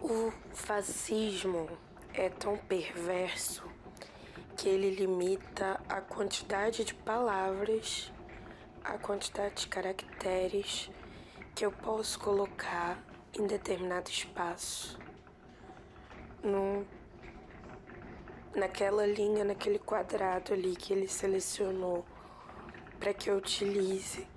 O fascismo é tão perverso que ele limita a quantidade de palavras, a quantidade de caracteres que eu posso colocar em determinado espaço, naquela linha, naquele quadrado ali que ele selecionou para que eu utilize.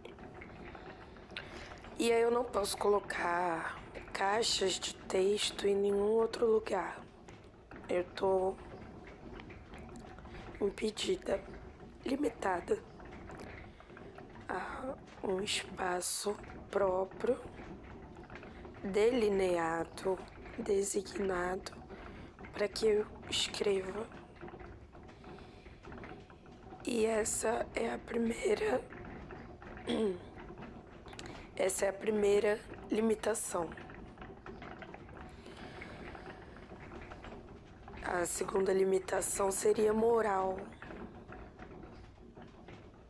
E aí eu não posso colocar caixas de texto em nenhum outro lugar. Eu tô impedida, limitada a um espaço próprio, delineado, designado para que eu escreva. E essa é a primeira limitação. A segunda limitação seria moral,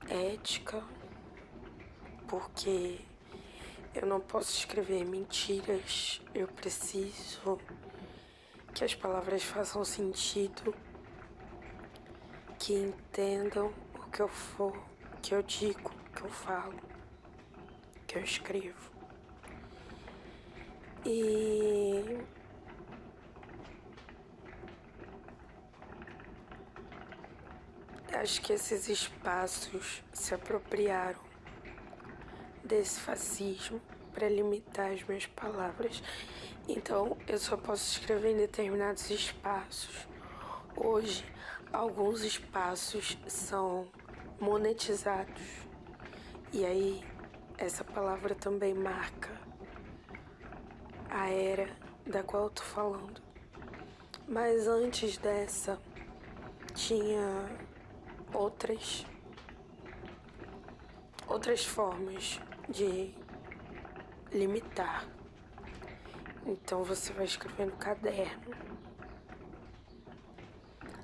ética, porque eu não posso escrever mentiras, eu preciso que as palavras façam sentido, que entendam o que eu digo, o que eu falo, o que eu escrevo. E acho que esses espaços se apropriaram desse fascismo para limitar as minhas palavras. Então, eu só posso escrever em determinados espaços. Hoje, alguns espaços são monetizados. E aí, essa palavra também marca a era da qual eu tô falando. Mas antes dessa, tinha outras formas de limitar. Então você vai escrever no caderno.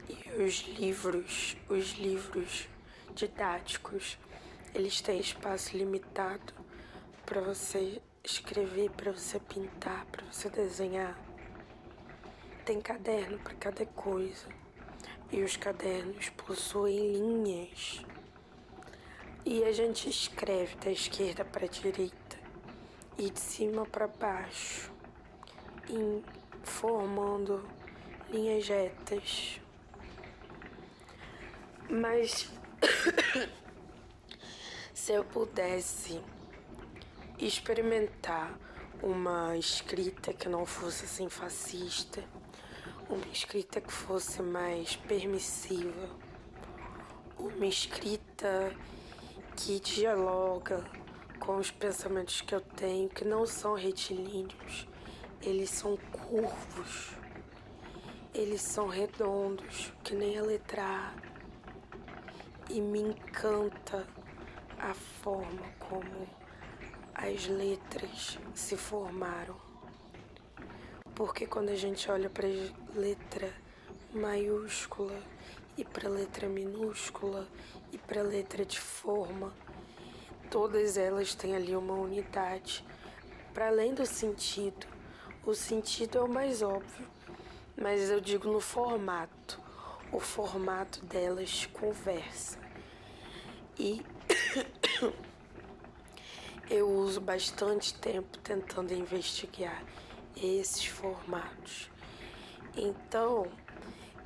E os livros didáticos, eles têm espaço limitado para você escrever, para você pintar, para você desenhar. Tem caderno para cada coisa. E os cadernos possuem linhas. E a gente escreve da esquerda para a direita e de cima para baixo, formando linhas retas. Mas se eu pudesse experimentar uma escrita que não fosse assim fascista, uma escrita que fosse mais permissiva, uma escrita que dialoga com os pensamentos que eu tenho, que não são retilíneos, eles são curvos, eles são redondos, que nem a letra A. E me encanta a forma como as letras se formaram. Porque quando a gente olha para a letra maiúscula e para a letra minúscula e para a letra de forma, todas elas têm ali uma unidade. Para além do sentido, o sentido é o mais óbvio, mas eu digo no formato. O formato delas conversa. E eu uso bastante tempo tentando investigar esses formatos. Então,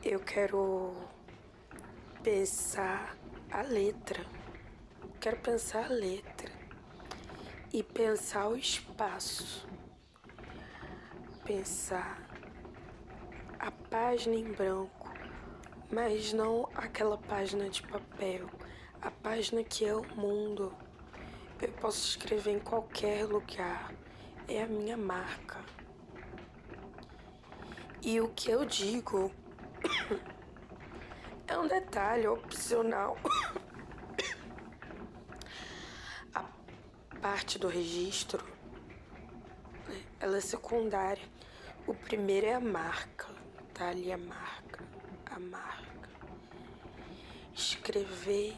eu quero pensar a letra. Quero pensar a letra e pensar o espaço. Pensar a página em branco, mas não aquela página de papel, a página que é o mundo. Eu posso escrever em qualquer lugar, é a minha marca. E o que eu digo é um detalhe opcional. A parte do registro, né, ela é secundária. O primeiro é a marca, tá ali a marca. Escrever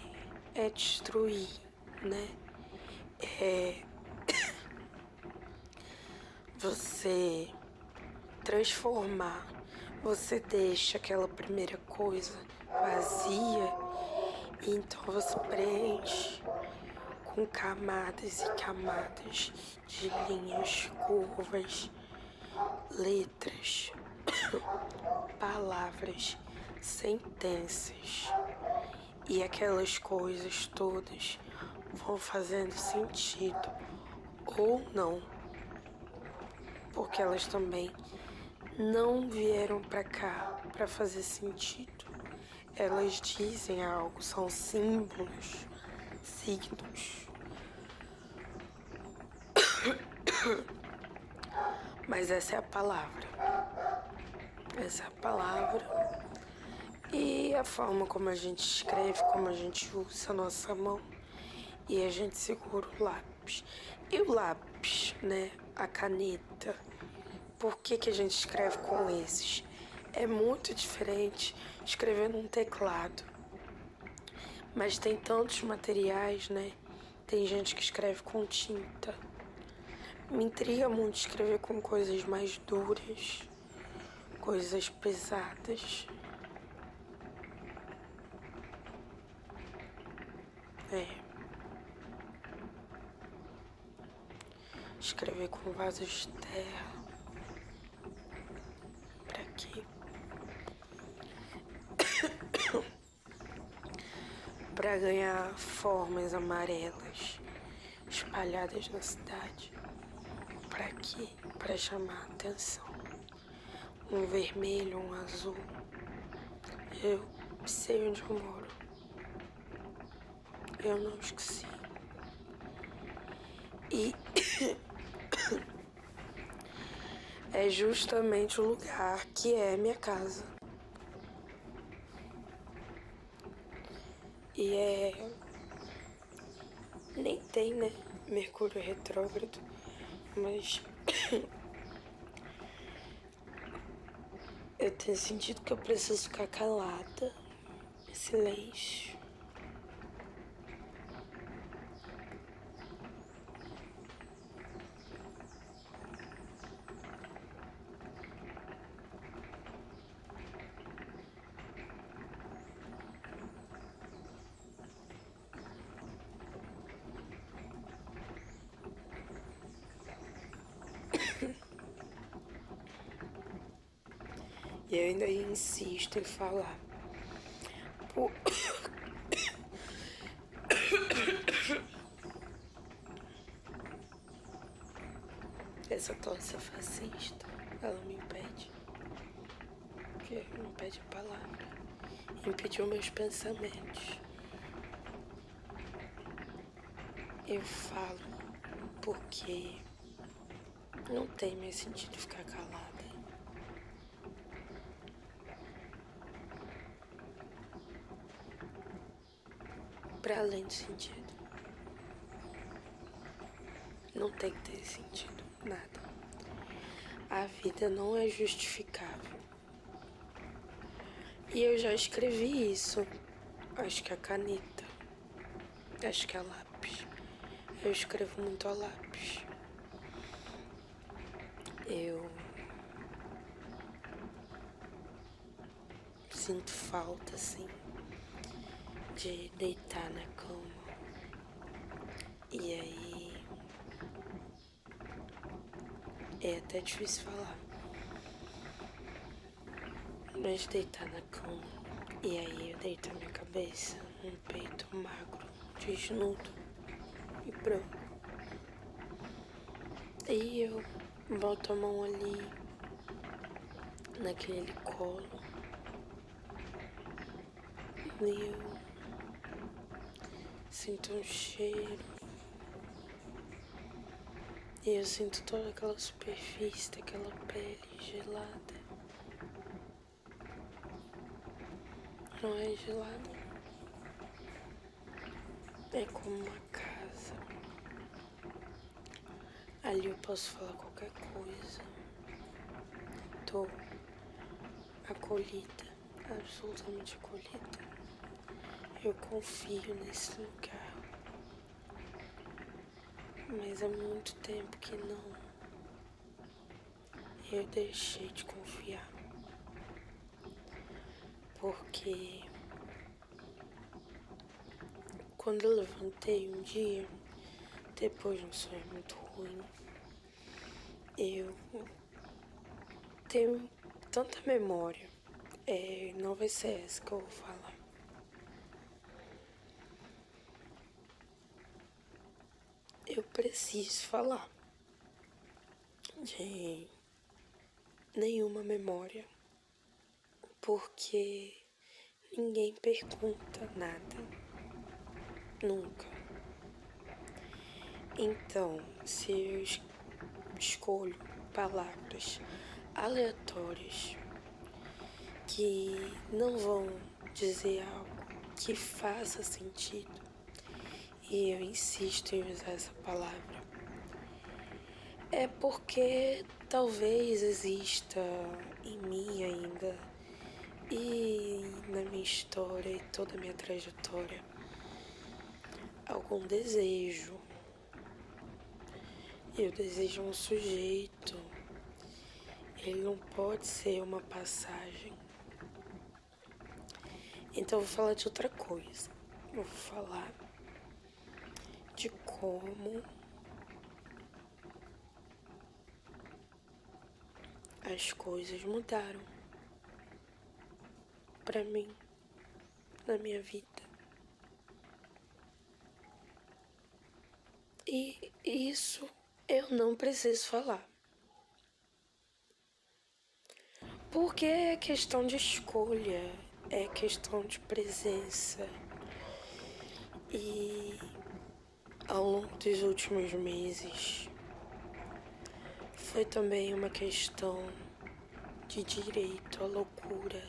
é destruir, né? É você transformar. Você deixa aquela primeira coisa vazia e então você preenche com camadas e camadas de linhas, curvas, letras, palavras, sentenças. E aquelas coisas todas vão fazendo sentido ou não, porque elas também não vieram para cá para fazer sentido. Elas dizem algo, são símbolos, signos. Mas essa é a palavra. Essa é a palavra. E a forma como a gente escreve, como a gente usa a nossa mão. E a gente segura o lápis. E o lápis, né? A caneta. Por que a gente escreve com esses? É muito diferente escrever num teclado. Mas tem tantos materiais, né? Tem gente que escreve com tinta. Me intriga muito escrever com coisas mais duras, coisas pesadas. Escrever com vasos de terra. Pra quê? Pra ganhar formas amarelas espalhadas na cidade. Pra quê? Pra chamar a atenção. Um vermelho, um azul. Eu sei onde eu moro. Eu não esqueci. E é justamente o lugar que é minha casa. E nem tem, né? Mercúrio retrógrado. Mas eu tenho sentido que eu preciso ficar calada. Em silêncio. E eu ainda insisto em falar. Pô. Essa tosse fascista, ela me impede. Porque me impede a palavra. Impediu meus pensamentos. Eu falo porque não tem mais sentido ficar calada. Para além do sentido. Não tem que ter sentido, nada. A vida não é justificável. E eu já escrevi isso. Acho que a caneta. Acho que a lápis. Eu escrevo muito a lápis. Eu sinto falta, assim, de deitar na cama. E aí é até difícil falar. Mas deitar na cama. E aí eu deito a minha cabeça num peito magro, desnudo e branco. E eu boto a mão ali naquele colo. E eu sinto um cheiro. E eu sinto toda aquela superfície daquela pele gelada. Não é gelada. É como uma casa. Ali eu posso falar qualquer coisa. Tô acolhida, absolutamente acolhida. Eu confio nesse lugar. Mas há muito tempo que não. eu deixei de confiar. Porque quando eu levantei um dia, depois de um sonho muito ruim, eu tenho tanta memória. Não vai ser essa que eu vou falar. Eu preciso falar de nenhuma memória, porque ninguém pergunta nada, nunca. Então, se eu escolho palavras aleatórias que não vão dizer algo que faça sentido, e eu insisto em usar essa palavra, é porque talvez exista em mim ainda e na minha história e toda a minha trajetória algum desejo. Eu desejo um sujeito. Ele não pode ser uma passagem. Então eu vou falar de outra coisa. Eu vou falar de como as coisas mudaram pra mim, na minha vida. E isso eu não preciso falar. Porque é questão de escolha, é questão de presença. E ao longo dos últimos meses foi também uma questão de direito à loucura,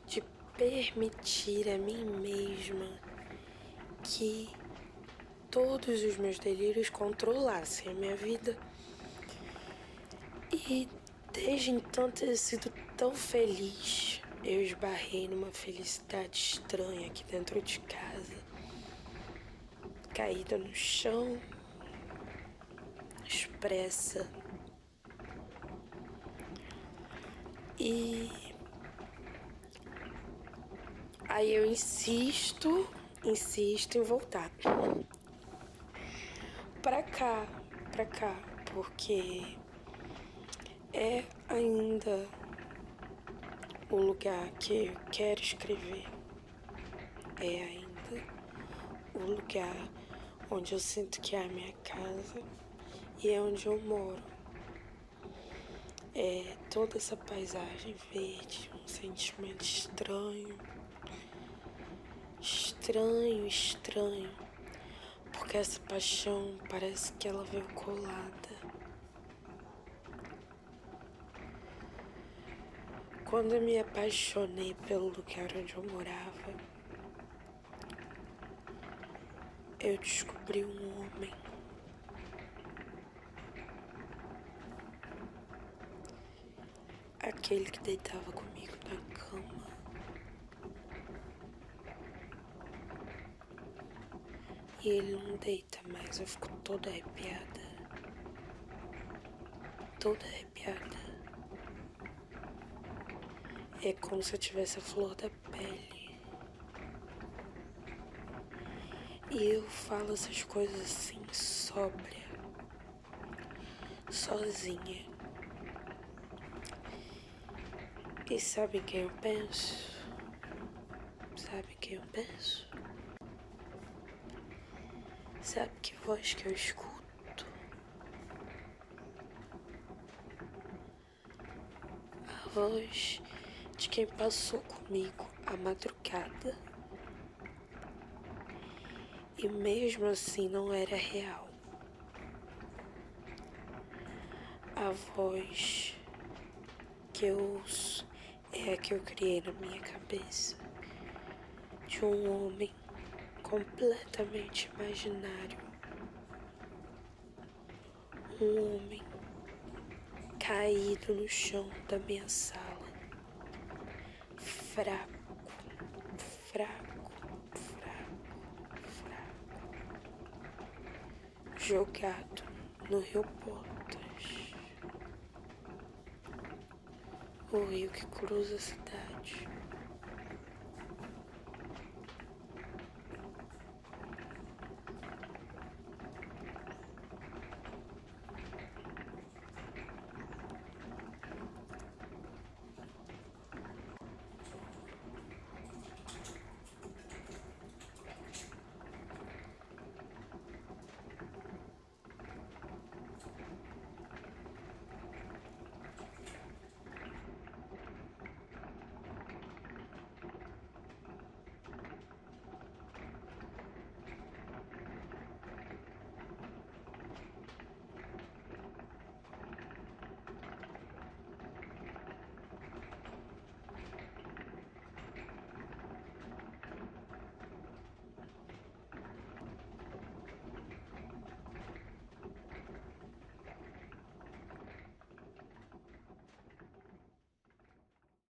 de permitir a mim mesma que todos os meus delírios controlassem a minha vida. E desde então ter sido tão feliz, eu esbarrei numa felicidade estranha aqui dentro de casa, caída no chão, expressa. E aí eu insisto em voltar pra cá, porque é ainda o lugar que eu quero escrever. É ainda o lugar onde eu sinto que é a minha casa e é onde eu moro. É toda essa paisagem verde, um sentimento estranho, porque essa paixão parece que ela veio colada. Quando eu me apaixonei pelo lugar onde eu morava, eu descobri um homem. Aquele que deitava comigo na cama. E ele não deita mais, eu fico toda arrepiada. É como se eu tivesse a flor da pele. E eu falo essas coisas assim, sóbria, sozinha. E sabe quem eu penso? Sabe que voz que eu escuto? A voz de quem passou comigo a madrugada. E mesmo assim não era real. A voz que eu ouço é a que eu criei na minha cabeça, de um homem completamente imaginário. Um homem caído no chão da minha sala, fraco, jogado no Rio Potas. o rio que cruza a cidade.